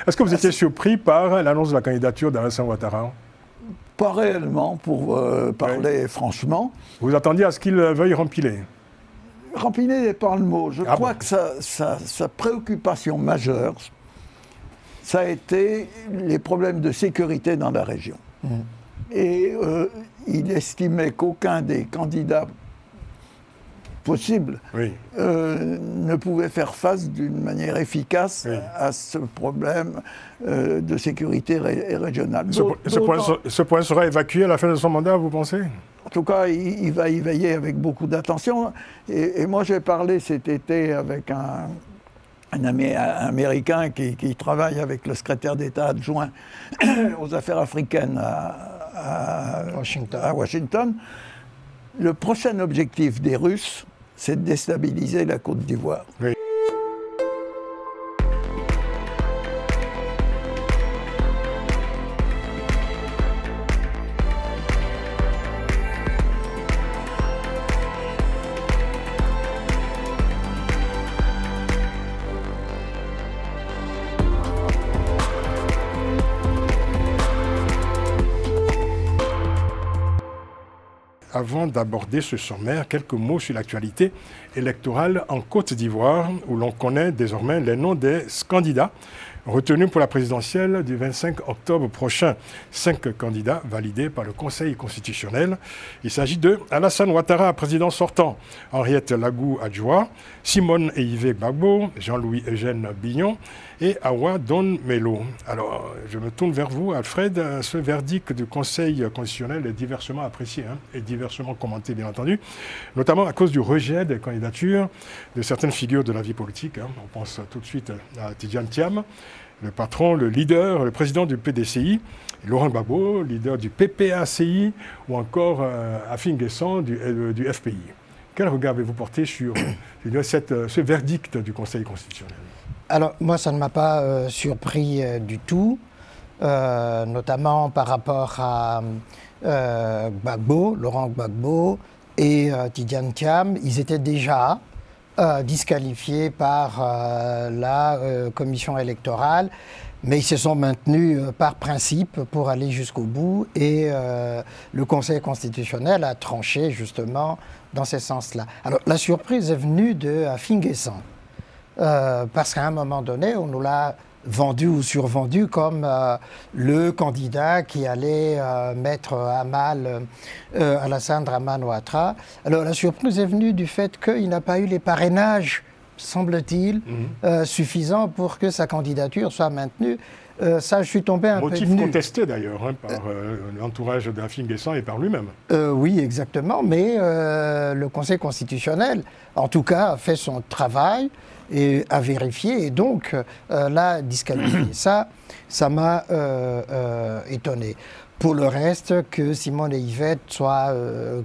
Est-ce que vous étiez surpris par l'annonce de la candidature d'Alassane Ouattara? Pas réellement, pour parler franchement. Vous attendiez à ce qu'il veuille rempiler? Rempiler n'est pas le mot. Je crois que sa préoccupation majeure, ça a été les problèmes de sécurité dans la région. Et il estimait qu'aucun des candidats possibles ne pouvait faire face d'une manière efficace à ce problème de sécurité régionale. Ce point sera évacué à la fin de son mandat, vous pensez? En tout cas, il va y veiller avec beaucoup d'attention. Et moi, j'ai parlé cet été avec un Américain qui travaille avec le secrétaire d'État adjoint aux affaires africaines à Washington. Le prochain objectif des Russes, c'est de déstabiliser la Côte d'Ivoire. Oui. Avant d'aborder ce sommaire, quelques mots sur l'actualité électorale en Côte d'Ivoire, où l'on connaît désormais les noms des candidats retenus pour la présidentielle du 25 octobre prochain. 5 candidats validés par le Conseil constitutionnel. Il s'agit de Alassane Ouattara, président sortant, Henriette Lagou Adjoa, Simone Eyivé Gbagbo, Jean-Louis Eugène Billon et Awa Don Melo. Alors, je me tourne vers vous, Alfred. Ce verdict du Conseil constitutionnel est diversement apprécié et diversement commenté, bien entendu, notamment à cause du rejet des candidatures de certaines figures de la vie politique. On pense tout de suite à Tidjane Thiam, le patron, le leader, le président du PDCI, Laurent Gbagbo, leader du PPACI, ou encore Afin Guessan du FPI. Quel regard avez-vous porté sur ce verdict du Conseil constitutionnel? Alors, moi, ça ne m'a pas surpris du tout, notamment par rapport à Gbagbo, Laurent Gbagbo et Tidjane Thiam. Ils étaient déjà disqualifiés par la commission électorale, mais ils se sont maintenus par principe pour aller jusqu'au bout et le Conseil constitutionnel a tranché justement dans ce sens-là. Alors, la surprise est venue de Afin Guessan. Parce qu'à un moment donné, on nous l'a vendu ou survendu comme le candidat qui allait mettre à mal Alassane Dramane Ouattara. Alors la surprise est venue du fait qu'il n'a pas eu les parrainages, semble-t-il, suffisants pour que sa candidature soit maintenue. Ça, je suis tombé un peu nu. Motif contesté d'ailleurs par l'entourage d'Afin Guessan et par lui-même. Oui, exactement, mais le Conseil constitutionnel, en tout cas, a fait son travail et a vérifié et donc l'a disqualifié. Ça m'a étonné. Pour le reste, que Simone et Yvette soient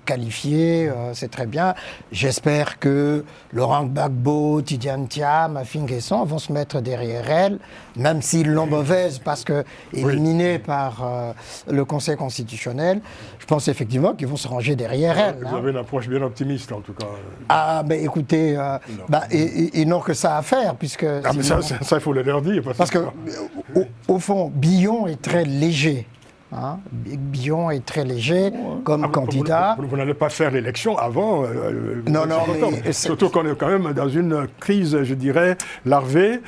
qualifiés, c'est très bien. J'espère que Laurent Gbagbo, Tidjane Thiam, Afin Guessan vont se mettre derrière elle, même s'ils l'ont mauvaise parce que éliminée par le Conseil constitutionnel. Je pense effectivement qu'ils vont se ranger derrière elle. Vous avez une approche bien optimiste en tout cas. Ah, ben écoutez, ils n'ont que ça à faire puisque... Ah, mais ça, il faut le leur dire. Parce que, au fond, Billon est très léger. Billon est très léger comme candidat. Vous n'allez pas faire l'élection avant. Non, mais surtout qu'on est quand même dans une crise, je dirais, larvée,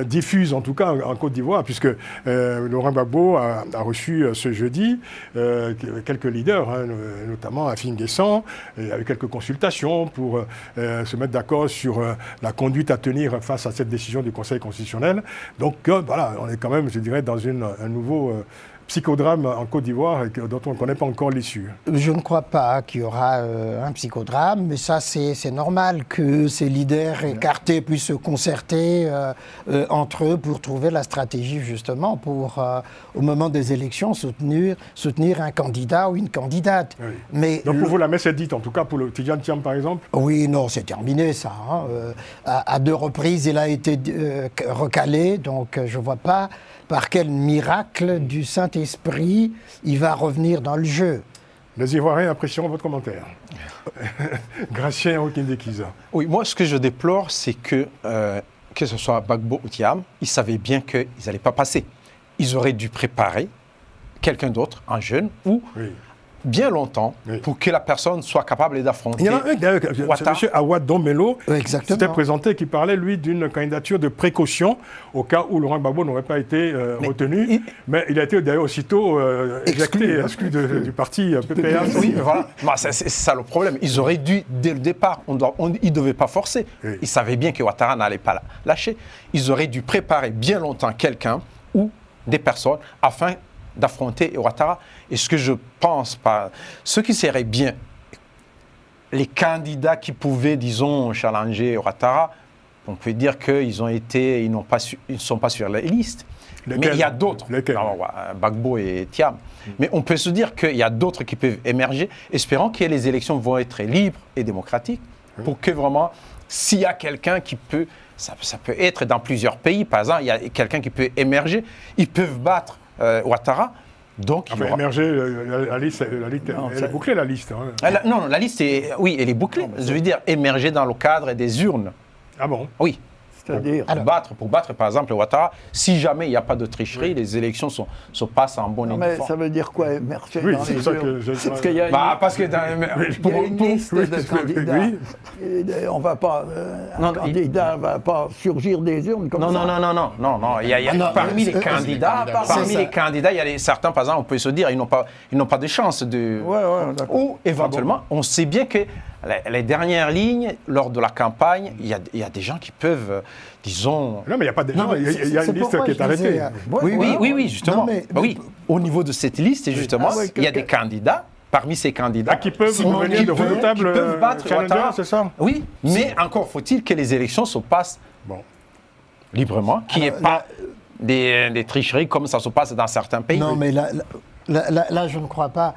diffuse en tout cas en Côte d'Ivoire, puisque Laurent Gbagbo a reçu ce jeudi quelques leaders, notamment Afin Guessan, avec quelques consultations pour se mettre d'accord sur la conduite à tenir face à cette décision du Conseil constitutionnel. Donc voilà, on est quand même, je dirais, dans un nouveau psychodrame en Côte d'Ivoire dont on ne connaît pas encore l'issue. Je ne crois pas qu'il y aura un psychodrame, mais ça c'est normal que ces leaders écartés puissent se concerter entre eux pour trouver la stratégie justement pour, au moment des élections, soutenir un candidat ou une candidate. Oui. Mais donc pour vous, la messe est dite, en tout cas pour le Tidjane Thiam par exemple? Oui, non, c'est terminé ça. À 2 reprises, il a été recalé, donc je ne vois pas par quel miracle du Saint-Esprit il va revenir dans le jeu. Les Ivoiriens apprécieront votre commentaire. Gratien Okindekiza. Oui, moi ce que je déplore, c'est que que ce soit Gbagbo ou Thiam, ils savaient bien qu'ils n'allaient pas passer. Ils auraient dû préparer quelqu'un d'autre, un jeune, ou bien longtemps, pour que la personne soit capable d'affronter. Il y en a un d'ailleurs, c'est M. Awad Dombello, qui s'était présenté, qui parlait, lui, d'une candidature de précaution au cas où Laurent Gbagbo n'aurait pas été retenu. Mais il a été d'ailleurs aussitôt exclu du parti PPA. Oui, voilà. C'est ça le problème. Ils auraient dû, dès le départ, ils ne devaient pas forcer. Ils savaient bien que Ouattara n'allait pas lâcher. Ils auraient dû préparer bien longtemps quelqu'un ou des personnes afin d'affronter Ouattara. Et ce que je pense, ce qui serait bien, les candidats qui pouvaient, disons, challenger Ouattara, on peut dire qu'ils ils ne sont pas sur la liste. Mais il y a d'autres, Gbagbo et Thiam. Mais on peut se dire qu'il y a d'autres qui peuvent émerger, espérant que les élections vont être libres et démocratiques, pour que vraiment, s'il y a quelqu'un qui peut, ça peut être dans plusieurs pays, par exemple, il y a quelqu'un qui peut émerger, ils peuvent battre Ouattara. Donc, émerger, la liste, elle est bouclée, la liste. Hein. Non, la liste, elle est bouclée. Je veux dire, émerger dans le cadre des urnes. Ah bon? Oui. C'est-à-dire pour battre, par exemple, Ouattara, si jamais il n'y a pas de tricherie, les élections se passent en bonne et mais ça veut dire quoi, émerger dans les urnes? Parce qu'il y a une liste de candidats. On va pas, un candidat ne va pas surgir des urnes comme ça. Non. Parmi les candidats, il y a certains, par exemple, on peut se dire, ils n'ont pas de chance de... Ou éventuellement, on sait bien que les dernières lignes, lors de la campagne, il y a des gens qui peuvent, disons... Non, mais il n'y a pas de gens, il y a une liste qui est arrêtée. Oui, justement. Au niveau de cette liste, justement, il y a des candidats, parmi ces candidats... qui peuvent devenir de redoutables challengers, c'est ça? Oui, mais encore faut-il que les élections se passent librement, qu'il n'y ait pas des tricheries comme ça se passe dans certains pays. Non, mais là, je ne crois pas.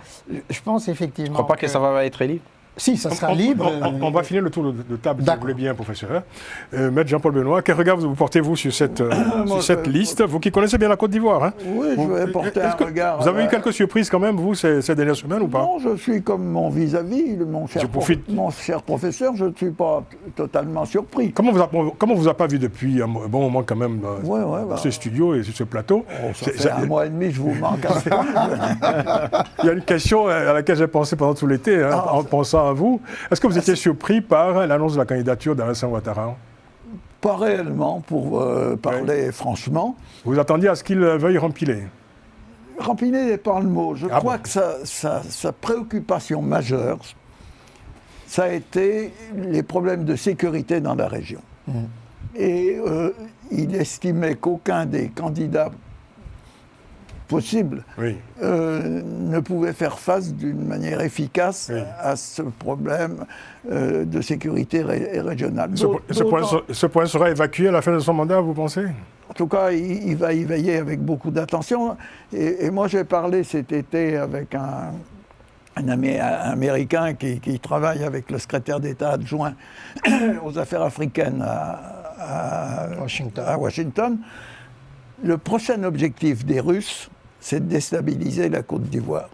Je pense effectivement... Je ne crois pas que ça va être libre. Si, ça sera libre. On va finir le tour de table, si vous voulez bien, professeur. Maître Jean-Paul Benoît, quel regard vous portez-vous sur cette liste? Vous qui connaissez bien la Côte d'Ivoire. Hein? Oui, je vais porter un regard. Vous avez eu quelques surprises quand même, vous, ces dernières semaines ou pas? Non, je suis comme mon vis-à-vis, mon cher professeur, je ne suis pas totalement surpris. Comment on vous a pas vu depuis un bon moment quand même dans ce studio et sur ce plateau? Ça fait un mois et demi, je vous manque à ça. Il y a une question à laquelle j'ai pensé pendant tout l'été, en pensant à vous. Est-ce que vous étiez surpris par l'annonce de la candidature d'Alassane Ouattara? Pas réellement, pour parler franchement. Vous attendiez à ce qu'il veuille rempiler? Rempiler n'est pas le mot. Je crois que sa préoccupation majeure, ça a été les problèmes de sécurité dans la région. Et il estimait qu'aucun des candidats possible, ne pouvait faire face d'une manière efficace à ce problème de sécurité régionale. Ce point sera évacué à la fin de son mandat, vous pensez? En tout cas, il va y veiller avec beaucoup d'attention. Et moi, j'ai parlé cet été avec un Américain qui travaille avec le secrétaire d'État adjoint aux affaires africaines à Washington. Le prochain objectif des Russes, c'est de déstabiliser la Côte d'Ivoire.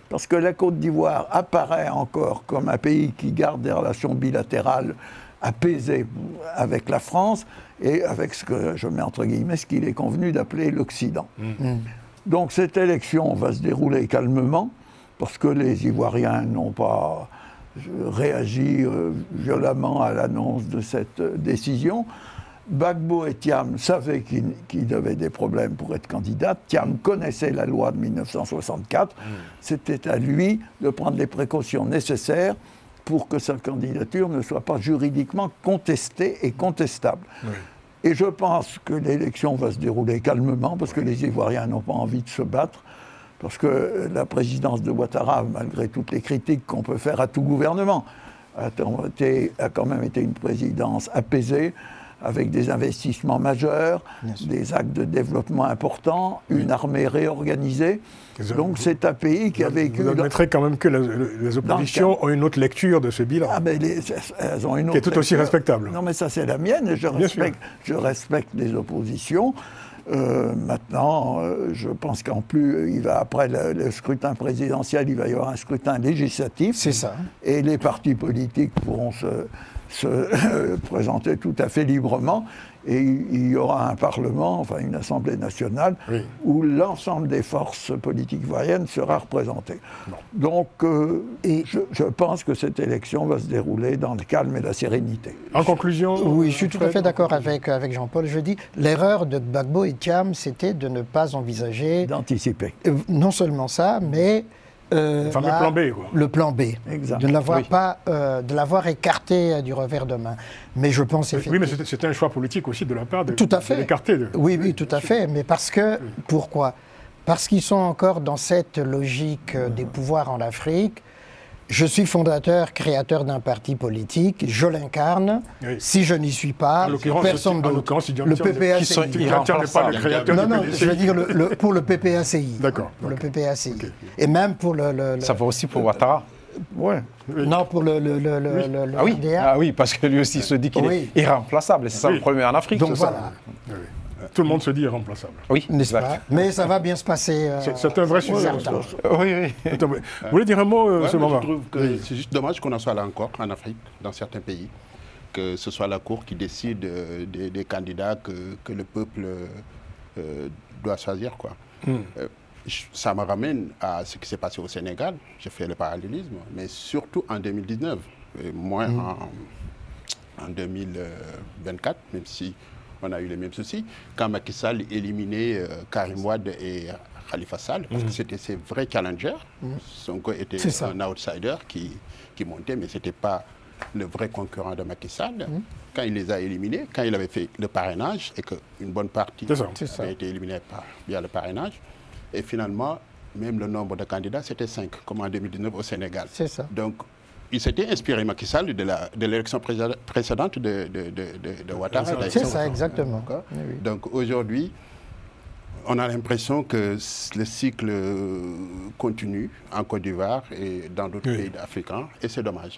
Parce que la Côte d'Ivoire apparaît encore comme un pays qui garde des relations bilatérales apaisées avec la France et avec ce que je mets entre guillemets, ce qu'il est convenu d'appeler l'Occident. Donc cette élection va se dérouler calmement parce que les Ivoiriens n'ont pas réagi violemment à l'annonce de cette décision. Gbagbo et Thiam savaient qu'il avait des problèmes pour être candidat. Thiam connaissait la loi de 1964. C'était à lui de prendre les précautions nécessaires pour que sa candidature ne soit pas juridiquement contestée et contestable. Et je pense que l'élection va se dérouler calmement parce que les Ivoiriens n'ont pas envie de se battre. Parce que la présidence de Ouattara, malgré toutes les critiques qu'on peut faire à tout gouvernement, a quand même été une présidence apaisée, avec des investissements majeurs, des actes de développement importants, une armée réorganisée. Donc c'est un pays qui a vécu... Vous admettrez quand même que les oppositions ont une autre lecture de ce bilan. Elles ont une autre qui est tout aussi respectable. Non mais ça c'est la mienne et je respecte les oppositions. Maintenant, je pense qu'en plus, après le scrutin présidentiel, il va y avoir un scrutin législatif. C'est ça. Et les partis politiques pourront se présenter tout à fait librement. Et il y aura un Parlement, enfin une Assemblée nationale, où l'ensemble des forces politiques ivoiriennes sera représenté. Donc, je pense que cette élection va se dérouler dans le calme et la sérénité. En conclusion... Oui, je suis tout à fait d'accord avec Jean-Paul. Je dis, l'erreur de Gbagbo et Thiam, c'était de ne pas envisager... D'anticiper. Non seulement ça, mais... le fameux plan B, quoi. Le plan B. Exact. De ne l'avoir écarté du revers de main. Mais je pense effectivement... Oui, mais c'était un choix politique aussi de la part de l'écarter. De... Oui, tout à fait. Mais parce que... Pourquoi? Parce qu'ils sont encore dans cette logique des pouvoirs en Afrique. Je suis fondateur, créateur d'un parti politique, je l'incarne. Oui. Si je n'y suis pas, personne d'autre. Le PPACI. Non, je veux dire pour le PPACI. D'accord. Pour le PPACI. Okay. Et même pour le... Ça va aussi pour Ouattara. Ouais. Non, pour le RDA. Ah oui, parce que lui aussi se dit qu'il est irremplaçable. C'est ça le problème en Afrique. Donc voilà. Tout le monde se dit irremplaçable. Oui, n'est-ce pas? Mais ça va bien se passer. C'est un vrai sujet. Oui. Vous voulez dire un mot, ce moment? Je trouve que c'est juste dommage qu'on en soit là encore, en Afrique, dans certains pays, que ce soit la Cour qui décide des candidats que le peuple doit choisir, quoi. Ça me ramène à ce qui s'est passé au Sénégal. J'ai fait le parallélisme, mais surtout en 2019, moins en 2024, même si on a eu les mêmes soucis, quand Macky Sall éliminait Karim Wade et Khalifa Sall, parce que c'était ses vrais challengers. Sonko était un outsider qui montait, mais ce n'était pas le vrai concurrent de Macky Sall. Quand il les a éliminés, quand il avait fait le parrainage, et qu'une bonne partie avait été éliminée via le parrainage, et finalement, même le nombre de candidats, c'était 5, comme en 2019 au Sénégal. C'est ça. Donc, il s'était inspiré, Macky Sall, de l'élection précédente de Ouattara. C'est ça, exactement. Oui. Donc aujourd'hui, on a l'impression que le cycle continue en Côte d'Ivoire et dans d'autres pays africains, et c'est dommage.